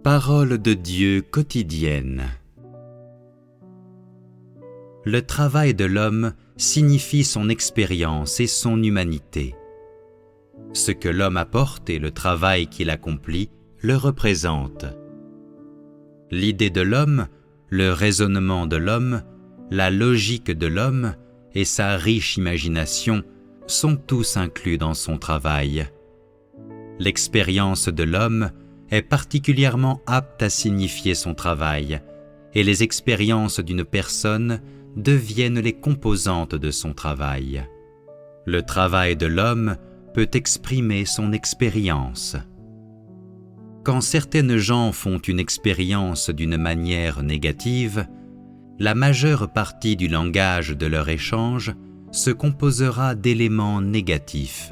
Parole de Dieu quotidienne. Le travail de l'homme signifie son expérience et son humanité. Ce que l'homme apporte et le travail qu'il accomplit le représentent. L'idée de l'homme, le raisonnement de l'homme, la logique de l'homme et sa riche imagination sont tous inclus dans son travail. L'expérience de l'homme est particulièrement apte à signifier son travail, et les expériences d'une personne deviennent les composantes de son travail. Le travail de l'homme peut exprimer son expérience. Quand certaines gens font une expérience d'une manière négative, la majeure partie du langage de leur échange se composera d'éléments négatifs.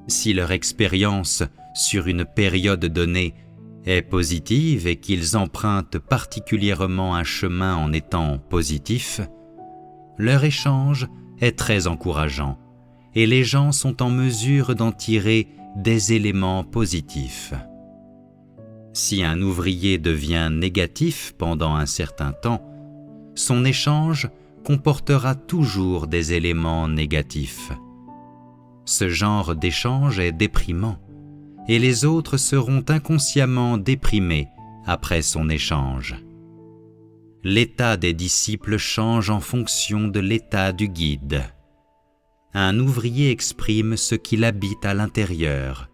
Si leur expérience sur une période donnée est positive et qu'ils empruntent particulièrement un chemin en étant positifs, leur échange est très encourageant et les gens sont en mesure d'en tirer des éléments positifs. Si un ouvrier devient négatif pendant un certain temps, son échange comportera toujours des éléments négatifs. Ce genre d'échange est déprimant et les autres seront inconsciemment déprimés après son échange. L'état des disciples change en fonction de l'état du guide. Un ouvrier exprime ce qu'il habite à l'intérieur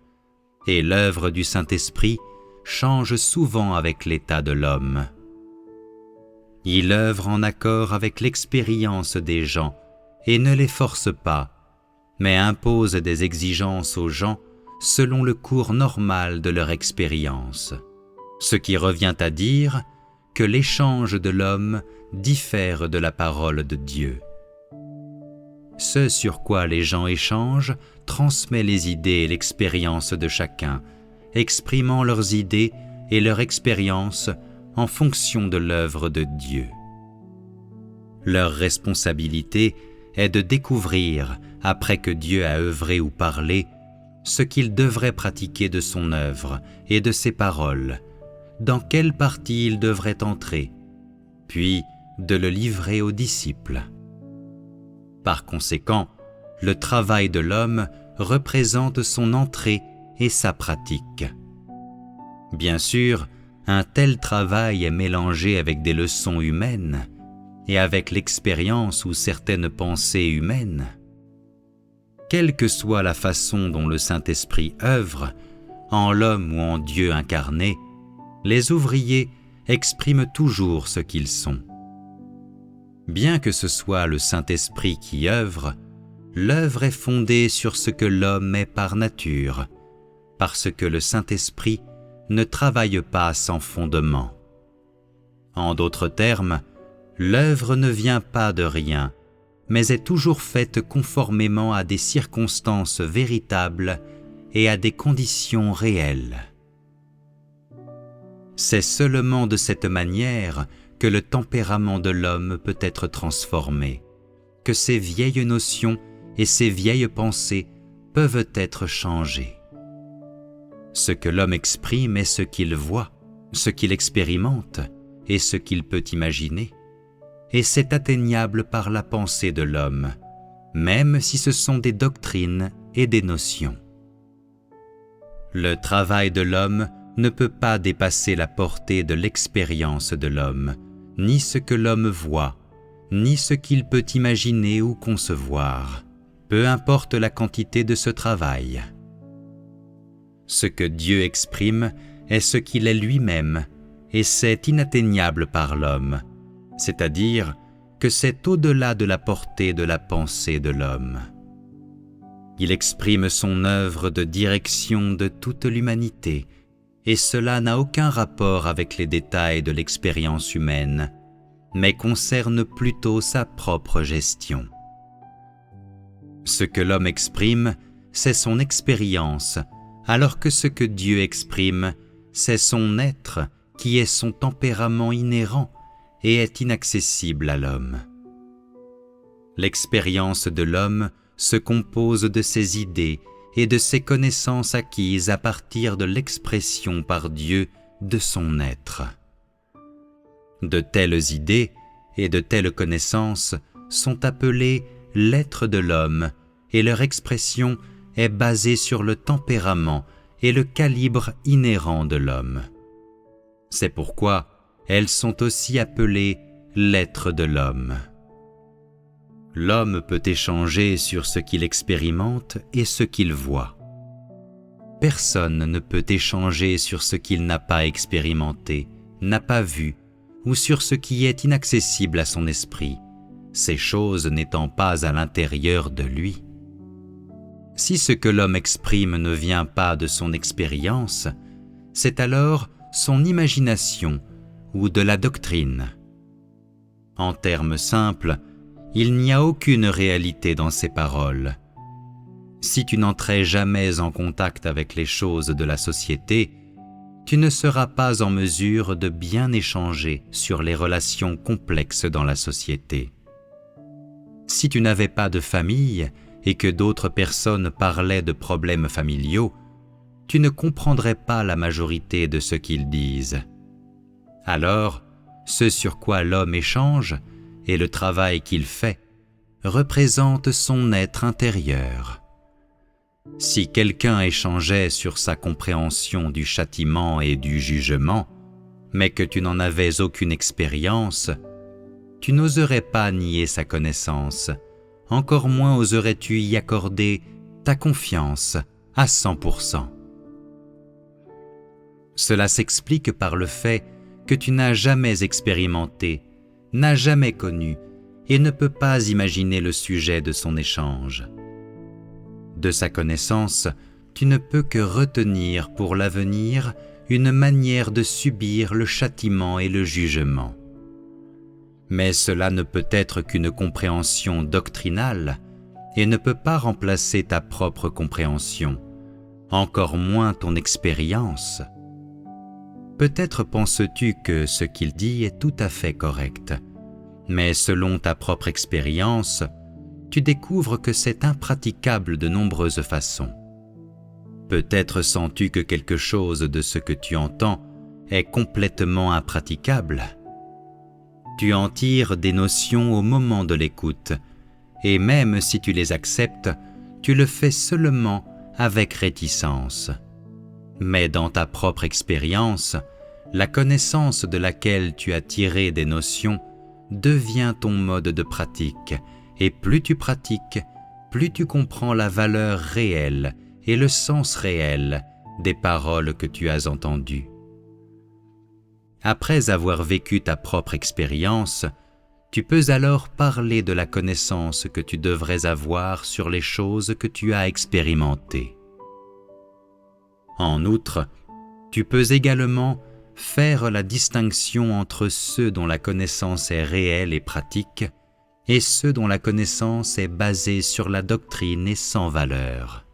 et l'œuvre du Saint-Esprit change souvent avec l'état de l'homme. Il œuvre en accord avec l'expérience des gens et ne les force pas, mais impose des exigences aux gens selon le cours normal de leur expérience, ce qui revient à dire que l'échange de l'homme diffère de la parole de Dieu. Ce sur quoi les gens échangent transmet les idées et l'expérience de chacun, exprimant leurs idées et leur expérience en fonction de l'œuvre de Dieu. Leur responsabilité est de découvrir, après que Dieu a œuvré ou parlé, ce qu'il devrait pratiquer de son œuvre et de ses paroles, dans quelle partie il devrait entrer, puis de le livrer aux disciples. Par conséquent, le travail de l'homme représente son entrée et sa pratique. Bien sûr, un tel travail est mélangé avec des leçons humaines et avec l'expérience ou certaines pensées humaines. Quelle que soit la façon dont le Saint-Esprit œuvre, en l'homme ou en Dieu incarné, les ouvriers expriment toujours ce qu'ils sont. Bien que ce soit le Saint-Esprit qui œuvre, l'œuvre est fondée sur ce que l'homme est par nature, parce que le Saint-Esprit ne travaille pas sans fondement. En d'autres termes, l'œuvre ne vient pas de rien, mais est toujours faite conformément à des circonstances véritables et à des conditions réelles. C'est seulement de cette manière que le tempérament de l'homme peut être transformé, que ses vieilles notions et ses vieilles pensées peuvent être changées. Ce que l'homme exprime est ce qu'il voit, ce qu'il expérimente et ce qu'il peut imaginer, et c'est atteignable par la pensée de l'homme, même si ce sont des doctrines et des notions. Le travail de l'homme ne peut pas dépasser la portée de l'expérience de l'homme, ni ce que l'homme voit, ni ce qu'il peut imaginer ou concevoir, peu importe la quantité de ce travail. Ce que Dieu exprime est ce qu'il est lui-même, et c'est inatteignable par l'homme, c'est-à-dire que c'est au-delà de la portée de la pensée de l'homme. Il exprime son œuvre de direction de toute l'humanité, et cela n'a aucun rapport avec les détails de l'expérience humaine, mais concerne plutôt sa propre gestion. Ce que l'homme exprime, c'est son expérience, alors que ce que Dieu exprime, c'est son être qui est son tempérament inhérent et est inaccessible à l'homme. L'expérience de l'homme se compose de ses idées et de ses connaissances acquises à partir de l'expression par Dieu de son être. De telles idées et de telles connaissances sont appelées l'être de l'homme et leur expression est basée sur le tempérament et le calibre inhérent de l'homme. C'est pourquoi elles sont aussi appelées l'être de l'homme. L'homme peut échanger sur ce qu'il expérimente et ce qu'il voit. Personne ne peut échanger sur ce qu'il n'a pas expérimenté, n'a pas vu, ou sur ce qui est inaccessible à son esprit, ces choses n'étant pas à l'intérieur de lui. Si ce que l'homme exprime ne vient pas de son expérience, c'est alors son imagination ou de la doctrine. En termes simples, il n'y a aucune réalité dans ces paroles. Si tu n'entrais jamais en contact avec les choses de la société, tu ne seras pas en mesure de bien échanger sur les relations complexes dans la société. Si tu n'avais pas de famille et que d'autres personnes parlaient de problèmes familiaux, tu ne comprendrais pas la majorité de ce qu'ils disent. Alors, ce sur quoi l'homme échange et le travail qu'il fait représentent son être intérieur. Si quelqu'un échangeait sur sa compréhension du châtiment et du jugement, mais que tu n'en avais aucune expérience, tu n'oserais pas nier sa connaissance, encore moins oserais-tu y accorder ta confiance à 100%. Cela s'explique par le fait que tu n'as jamais expérimenté, n'as jamais connu et ne peux pas imaginer le sujet de son échange. De sa connaissance, tu ne peux que retenir pour l'avenir une manière de subir le châtiment et le jugement. Mais cela ne peut être qu'une compréhension doctrinale et ne peut pas remplacer ta propre compréhension, encore moins ton expérience. Peut-être penses-tu que ce qu'il dit est tout à fait correct, mais selon ta propre expérience, tu découvres que c'est impraticable de nombreuses façons. Peut-être sens-tu que quelque chose de ce que tu entends est complètement impraticable. Tu en tires des notions au moment de l'écoute, et même si tu les acceptes, tu le fais seulement avec réticence. Mais dans ta propre expérience, la connaissance de laquelle tu as tiré des notions devient ton mode de pratique, et plus tu pratiques, plus tu comprends la valeur réelle et le sens réel des paroles que tu as entendues. Après avoir vécu ta propre expérience, tu peux alors parler de la connaissance que tu devrais avoir sur les choses que tu as expérimentées. En outre, tu peux également faire la distinction entre ceux dont la connaissance est réelle et pratique et ceux dont la connaissance est basée sur la doctrine et sans valeur.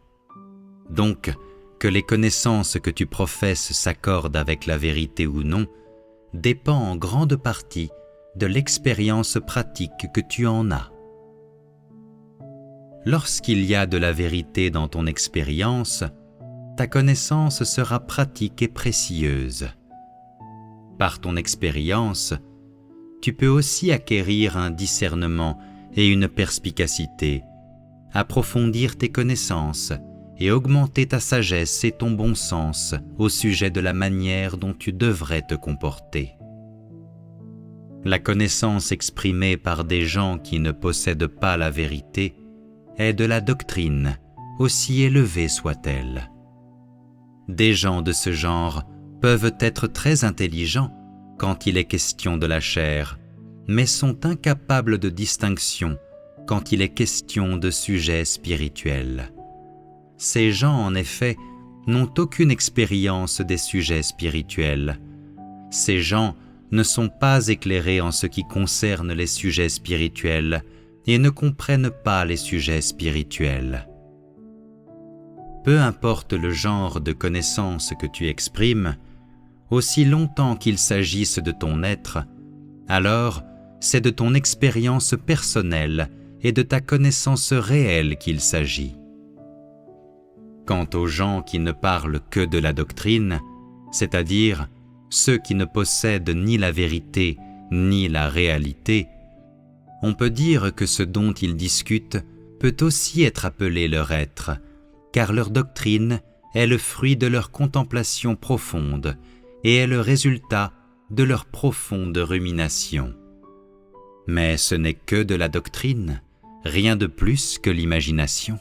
Donc, que les connaissances que tu professes s'accordent avec la vérité ou non, dépend en grande partie de l'expérience pratique que tu en as. Lorsqu'il y a de la vérité dans ton expérience, ta connaissance sera pratique et précieuse. Par ton expérience, tu peux aussi acquérir un discernement et une perspicacité, approfondir tes connaissances et augmenter ta sagesse et ton bon sens au sujet de la manière dont tu devrais te comporter. La connaissance exprimée par des gens qui ne possèdent pas la vérité est de la doctrine, aussi élevée soit-elle. Des gens de ce genre peuvent être très intelligents quand il est question de la chair, mais sont incapables de distinction quand il est question de sujets spirituels. Ces gens, en effet, n'ont aucune expérience des sujets spirituels. Ces gens ne sont pas éclairés en ce qui concerne les sujets spirituels et ne comprennent pas les sujets spirituels. Peu importe le genre de connaissance que tu exprimes, aussi longtemps qu'il s'agisse de ton être, alors c'est de ton expérience personnelle et de ta connaissance réelle qu'il s'agit. Quant aux gens qui ne parlent que de la doctrine, c'est-à-dire ceux qui ne possèdent ni la vérité ni la réalité, on peut dire que ce dont ils discutent peut aussi être appelé leur être, car leur doctrine est le fruit de leur contemplation profonde et est le résultat de leur profonde rumination. Mais ce n'est que de la doctrine, rien de plus que l'imagination.